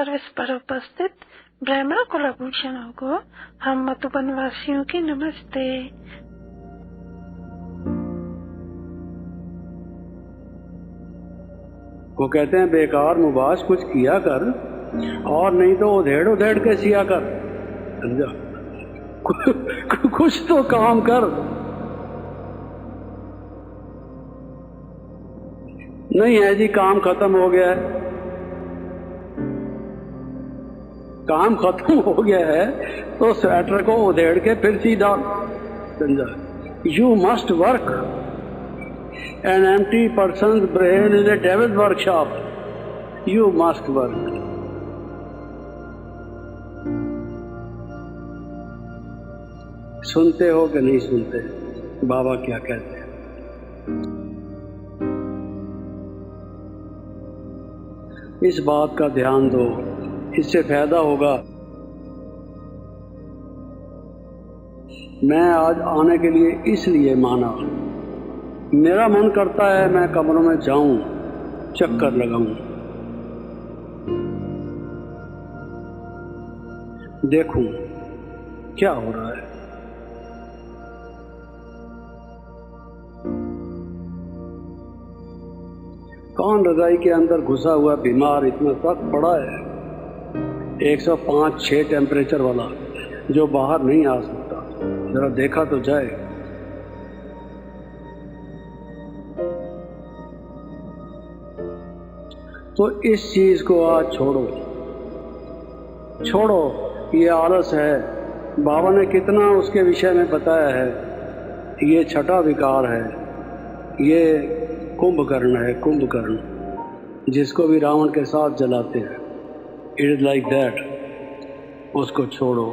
Service पर उपस्थित ब्राह्मण कुलभूषणों को हम मधुबन वासियों की नमस्ते। वो कहते हैं बेकार मुबाश कुछ किया कर, और नहीं तो उधेड़ उधेड़ के सिया कर। समझा? कुछ तो काम कर। नहीं है जी, काम खत्म हो गया है, काम खत्म हो गया है तो स्वेटर को उधेड़ के फिर सी डाल। समझा? You must work. An empty persons brain is a devils workshop. You must work. सुनते हो कि नहीं सुनते बाबा क्या कहते हैं? इस बात का ध्यान दो, इससे फायदा होगा। मैं आज आने के लिए इसलिए माना, मेरा मन करता है मैं कमरों में जाऊं, चक्कर लगाऊं, देखूं क्या हो रहा है। कौन रजाई के अंदर घुसा हुआ बीमार इतना सख्त पड़ा है, 105-6 टेम्परेचर वाला, जो बाहर नहीं आ सकता? जरा देखा तो जाए। तो इस चीज को आज छोड़ो, छोड़ो। ये आलस है। बाबा ने कितना उसके विषय में बताया है। ये छठा विकार है, ये कुंभकर्ण है, कुंभकर्ण, जिसको भी रावण के साथ जलाते हैं। It is like that. उसको छोड़ो।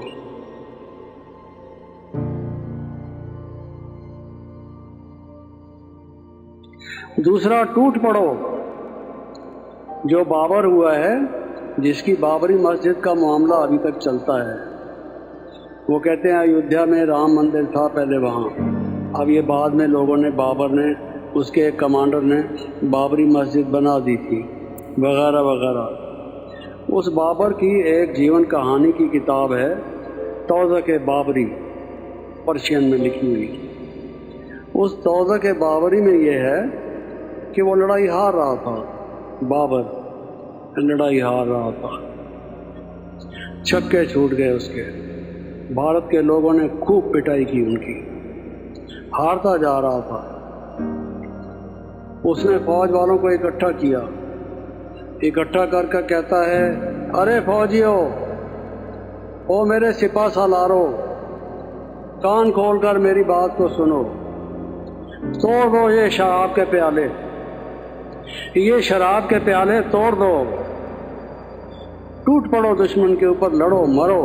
दूसरा, टूट पड़ो। जो बाबर हुआ है, जिसकी बाबरी मस्जिद का मामला अभी तक चलता है, वो कहते हैं अयोध्या में राम मंदिर था पहले वहाँ, अब ये बाद में लोगों ने, बाबर ने, उसके एक कमांडर ने बाबरी मस्जिद बना दी थी, वगैरह वगैरह। उस बाबर की एक जीवन कहानी की किताब है, तौज़क़ बाबरी, पर्शियन में लिखी हुई। उस तौज़क़ बाबरी में ये है कि वो लड़ाई हार रहा था, बाबर लड़ाई हार रहा था, छक्के छूट गए उसके। भारत के लोगों ने खूब पिटाई की उनकी, हारता जा रहा था। उसने फौज वालों को इकट्ठा किया, इकट्ठा करके कहता है, अरे फौजियों, ओ मेरे सिपा सालारों, कान खोलकर मेरी बात को सुनो। तोड़ दो ये शराब के प्याले, ये शराब के प्याले तोड़ दो। टूट पड़ो दुश्मन के ऊपर, लड़ो मरो।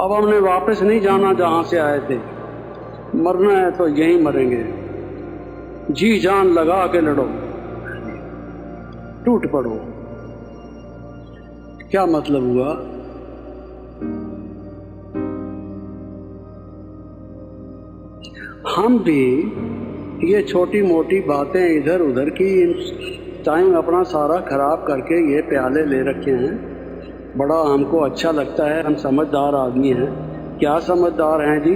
अब हमने वापस नहीं जाना जहां से आए थे, मरना है तो यहीं मरेंगे, जी जान लगा के लड़ो, टूट पड़ो। क्या मतलब हुआ? हम भी ये छोटी मोटी बातें इधर उधर की टाइम अपना सारा खराब करके ये प्याले ले रखे हैं। बड़ा हमको अच्छा लगता है, हम समझदार आदमी हैं। क्या समझदार हैं जी?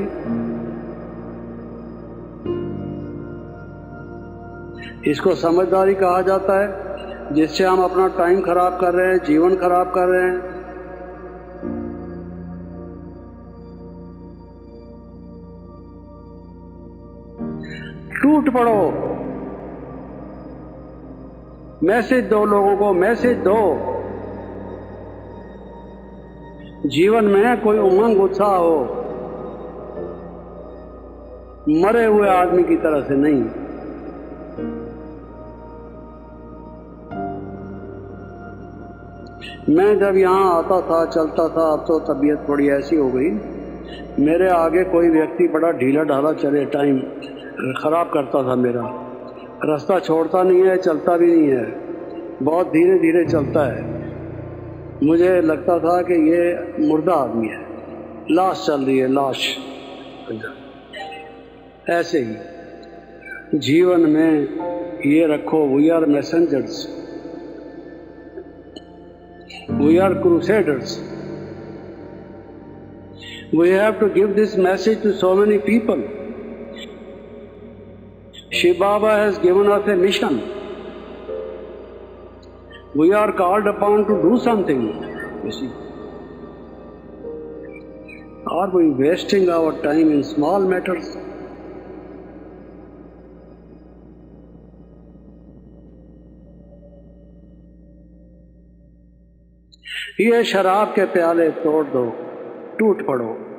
इसको समझदारी कहा जाता है जिससे हम अपना टाइम खराब कर रहे हैं, जीवन खराब कर रहे हैं। टूट पड़ो, मैसेज दो लोगों को, मैसेज दो। जीवन में कोई उमंग उत्साह हो, मरे हुए आदमी की तरह से नहीं। मैं जब यहाँ आता था, चलता था, अब तो तबीयत थोड़ी ऐसी हो गई, मेरे आगे कोई व्यक्ति बड़ा ढीला ढाला चले, टाइम खराब करता था मेरा। रास्ता छोड़ता नहीं है, चलता भी नहीं है, बहुत धीरे धीरे चलता है। मुझे लगता था कि ये मुर्दा आदमी है, लाश चल रही है, लाश। ऐसे ही जीवन में ये रखो, we are messengers. We are crusaders. We have to give this message to so many people. Shiv Baba has given us a mission. We are called upon to do something, you see. Are we wasting our time in small matters? ये शराब के प्याले तोड़ दो, टूट पड़ो।